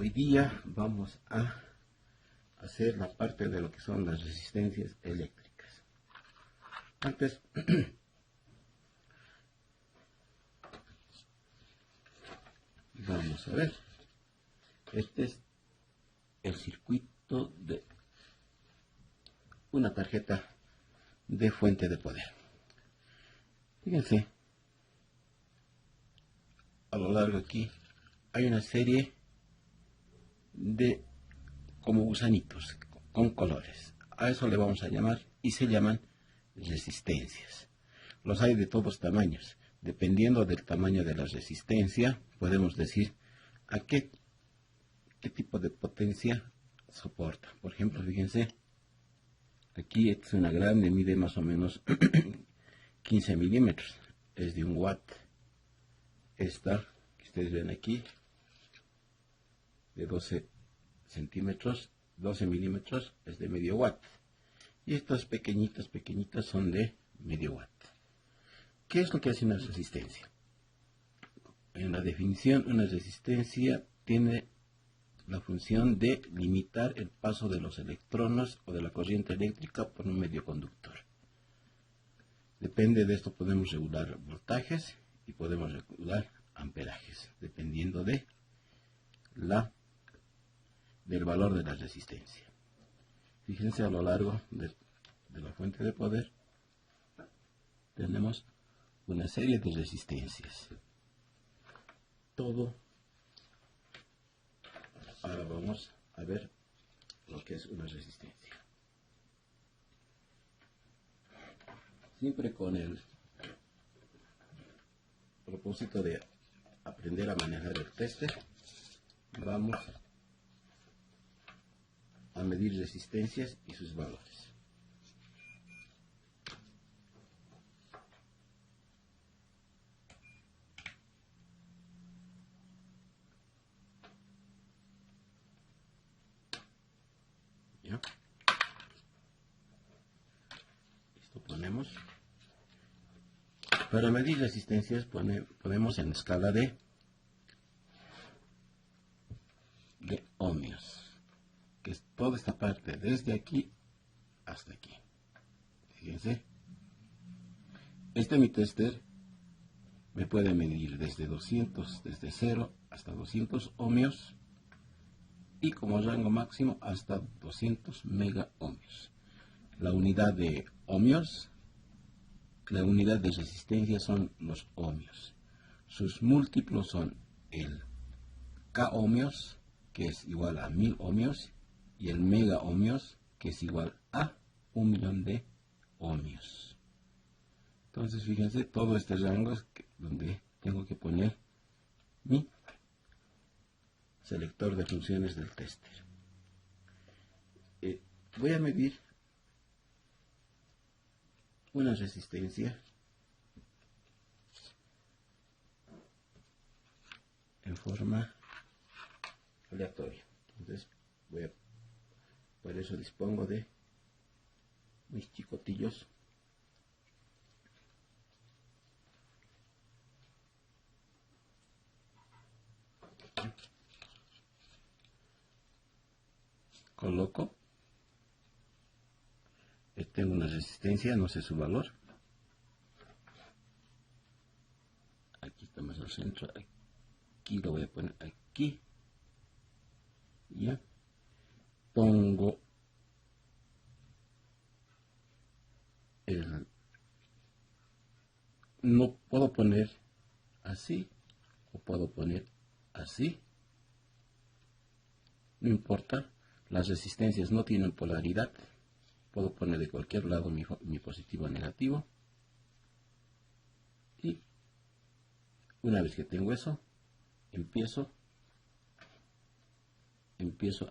Hoy día vamos a hacer la parte de lo que son las resistencias eléctricas. Antes vamos a ver, este es el circuito de una tarjeta de fuente de poder. Fíjense, a lo largo aquí hay una serie de como gusanitos con colores. A eso le vamos a llamar y se llaman resistencias. Los hay de todos tamaños. Dependiendo del tamaño de la resistencia, podemos decir a qué tipo de potencia soporta. Por ejemplo, fíjense, aquí es una grande, mide más o menos 15 milímetros, es de 1 watt. Esta que ustedes ven aquí, de 12 centímetros, 12 milímetros, es de medio watt. Y estas pequeñitas son de medio watt. ¿Qué es lo que hace una resistencia? En la definición, una resistencia tiene la función de limitar el paso de los electrones o de la corriente eléctrica por un medio conductor. Depende de esto podemos regular voltajes y podemos regular amperajes, dependiendo del valor de la resistencia. Fíjense, a lo largo de la fuente de poder tenemos una serie de resistencias. Ahora vamos a ver lo que es una resistencia. Siempre con el propósito de aprender a manejar el tester, vamos a medir resistencias y sus valores. ¿Ya? Esto ponemos. Para medir resistencias ponemos en escala de ohmios, que es toda esta parte desde aquí hasta aquí. Fíjense, mi tester me puede medir desde 0 hasta 200 ohmios y como rango máximo hasta 200 mega ohmios. La unidad de ohmios, la unidad de resistencia son los ohmios. Sus múltiplos son el K ohmios, que es igual a 1000 ohmios, y el mega ohmios, que es igual a 1.000.000 de ohmios. Entonces fíjense, todo este rango es donde tengo que poner mi selector de funciones del tester. Voy a medir una resistencia en forma aleatoria. Entonces por eso dispongo de mis chicotillos coloco. Tengo una resistencia, no sé su valor. Aquí está más al centro, aquí lo voy a poner aquí. Ya pongo no puedo poner así o puedo poner así, no importa, las resistencias no tienen polaridad, puedo poner de cualquier lado mi positivo o negativo. Y una vez que tengo eso, empiezo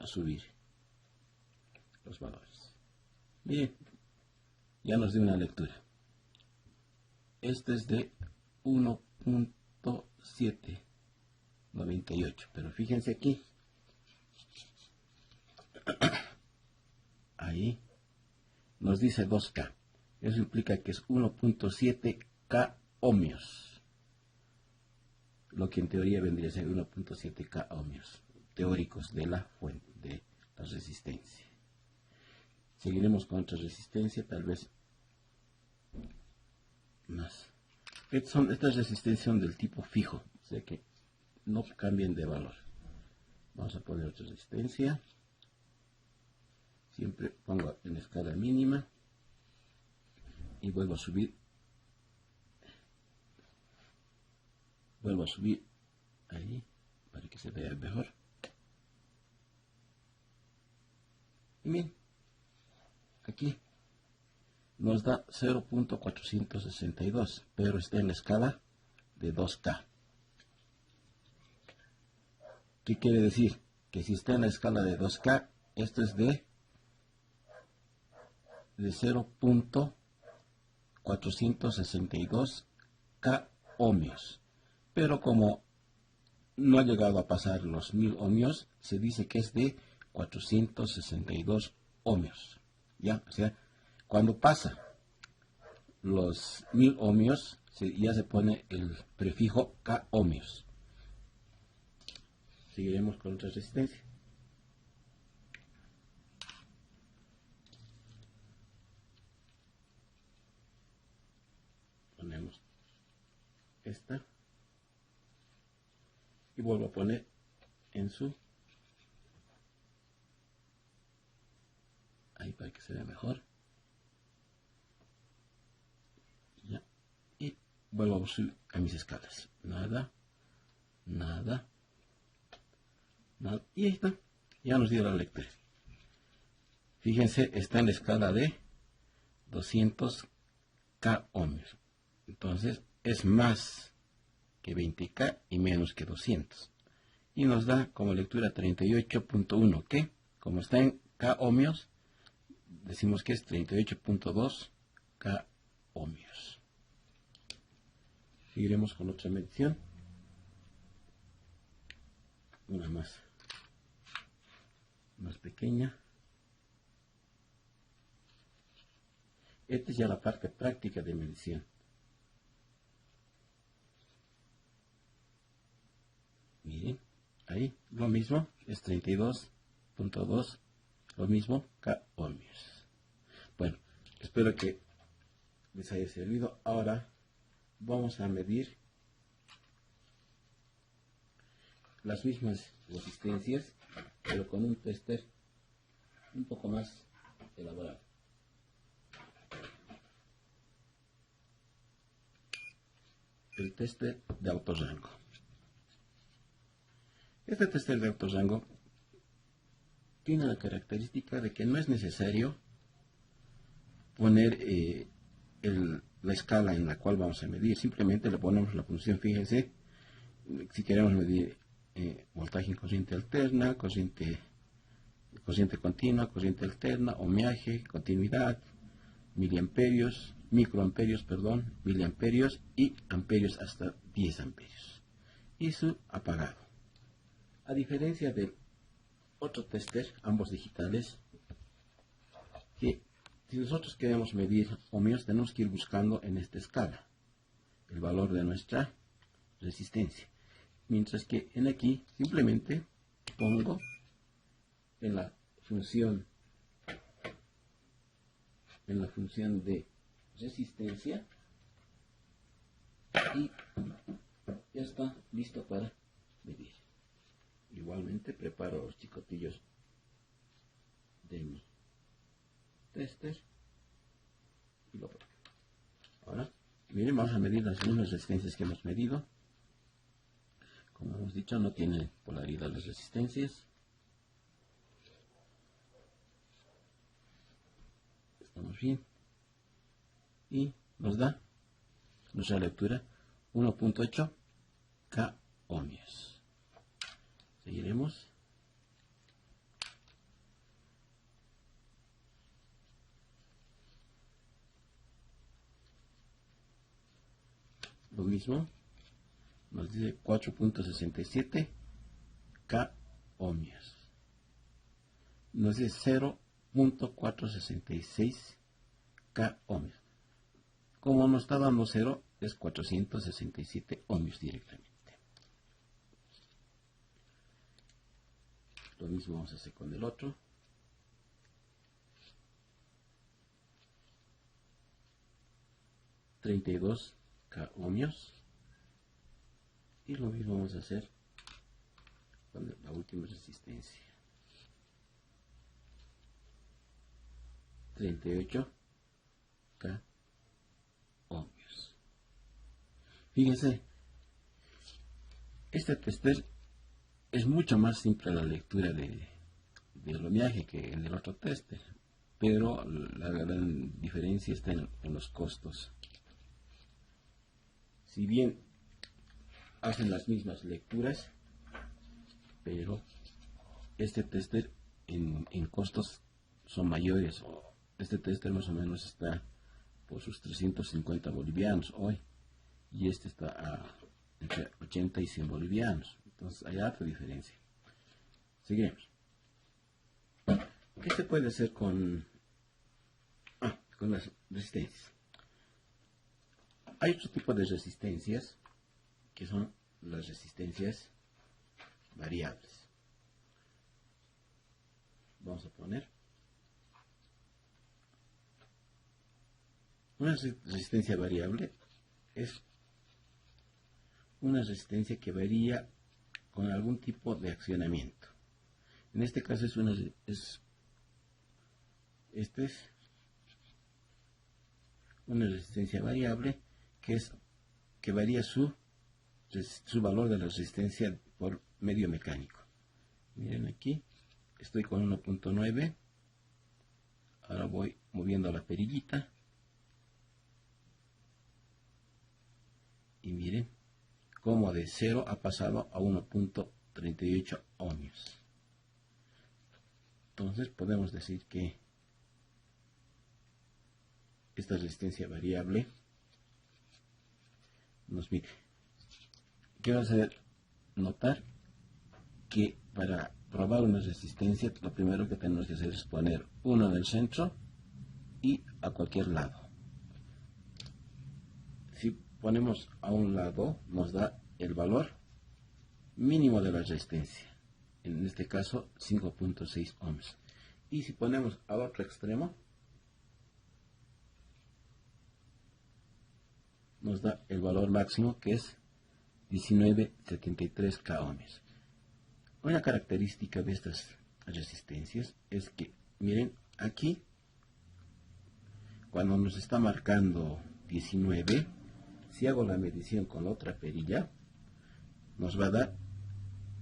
a subir los valores. Bien, ya nos dio una lectura. Este es de 1.798, pero fíjense aquí, ahí nos dice 2K. Eso implica que es 1.7K ohmios, lo que en teoría vendría a ser 1.7K ohmios. teóricos de la fuente, de la resistencia. Seguiremos con otra resistencia, tal vez más. Estas resistencias son del tipo fijo, o sea que no cambien de valor. Vamos a poner otra resistencia. Siempre pongo en escala mínima y vuelvo a subir. Vuelvo a subir ahí para que se vea mejor. Y bien, aquí nos da 0.462, pero está en la escala de 2K. ¿Qué quiere decir? Que si está en la escala de 2K, esto es de 0.462 K ohmios. Pero como no ha llegado a pasar los 1000 ohmios, se dice que es de 462 ohmios. ¿Ya? O sea, cuando pasa los 1000 ohmios, ya se pone el prefijo K ohmios. Seguiremos con otra resistencia. Ponemos esta y vuelvo a poner en su ahí para que se vea mejor. Ya. Y vuelvo a subir a mis escalas. Nada, nada, nada. Y ahí está. Ya nos dio la lectura. Fíjense, está en la escala de 200 K ohmios. Entonces es más que 20K y menos que 200. Y nos da como lectura 38.1, que como está en K ohmios, decimos que es 38.2 K ohmios. Seguiremos con otra medición. Una más pequeña. Esta es ya la parte práctica de medición. Miren, ahí lo mismo, es 32.2, lo mismo, K ohmios. Bueno, espero que les haya servido. Ahora vamos a medir las mismas resistencias, pero con un tester un poco más elaborado. El tester de autorrango. Este tester de autorrango tiene la característica de que no es necesario poner la escala en la cual vamos a medir. Simplemente le ponemos la función. Fíjense, si queremos medir voltaje en corriente alterna, corriente continua, corriente alterna, ohmiaje, continuidad, miliamperios, microamperios, miliamperios y amperios hasta 10 amperios. Y su apagado. A diferencia de otro tester, ambos digitales, que si nosotros queremos medir ohmios, tenemos que ir buscando en esta escala el valor de nuestra resistencia. Mientras que en aquí simplemente pongo en la función de resistencia y ya está listo para medir. Igualmente preparo los chicotillos de mi tester y lo pongo. Ahora, miren, vamos a medir las mismas resistencias que hemos medido. Como hemos dicho, no tienen polaridad las resistencias. Estamos bien. Y nos da nuestra lectura 1.8 K ohmios. Seguiremos. Lo mismo. Nos dice 4.67 K ohmios. Nos dice 0.466 K ohmios. Como nos está dando 0, es 467 ohmios directamente. Lo mismo vamos a hacer con el otro. K ohmios. Y lo mismo vamos a hacer con la última resistencia. 38K ohmios. Fíjense, este tester es mucho más simple la lectura del ohmiaje que en el otro tester, pero la gran diferencia está en los costos. Si bien hacen las mismas lecturas, pero este tester en costos son mayores. Este tester más o menos está por sus 350 bolivianos hoy, y este está entre 80 y 100 bolivianos. Entonces hay harta diferencia. Seguimos. ¿Qué se puede hacer con las resistencias? Hay otro tipo de resistencias que son las resistencias variables. Vamos a poner una resistencia variable. Es una resistencia que varía con algún tipo de accionamiento. En este caso es una resistencia variable que varía su valor de la resistencia por medio mecánico. Miren aquí, estoy con 1.9. Ahora voy moviendo la perillita. Y miren cómo de 0 ha pasado a 1.38 ohmios. Entonces podemos decir que esta resistencia variable nos mide. Quiero hacer notar que para probar una resistencia, lo primero que tenemos que hacer es poner uno en el centro y a cualquier lado. Si ponemos a un lado, nos da el valor mínimo de la resistencia, en este caso 5.6 ohms. Y si ponemos al otro extremo, nos da el valor máximo, que es 19.73 K ohms. Una característica de estas resistencias es que, miren, aquí, cuando nos está marcando 19, si hago la medición con la otra perilla, nos va a dar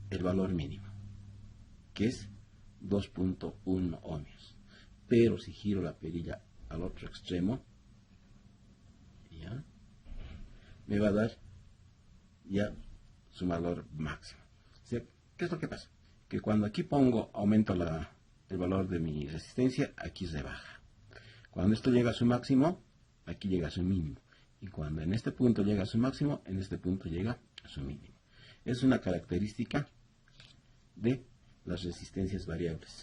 el valor mínimo, que es 2.1 ohmios. Pero si giro la perilla al otro extremo, ¿ya?, me va a dar ya su valor máximo. O sea, ¿qué es lo que pasa? Que cuando aquí aumento el valor de mi resistencia, aquí se baja. Cuando esto llega a su máximo, aquí llega a su mínimo. Y cuando en este punto llega a su máximo, en este punto llega a su mínimo. Es una característica de las resistencias variables.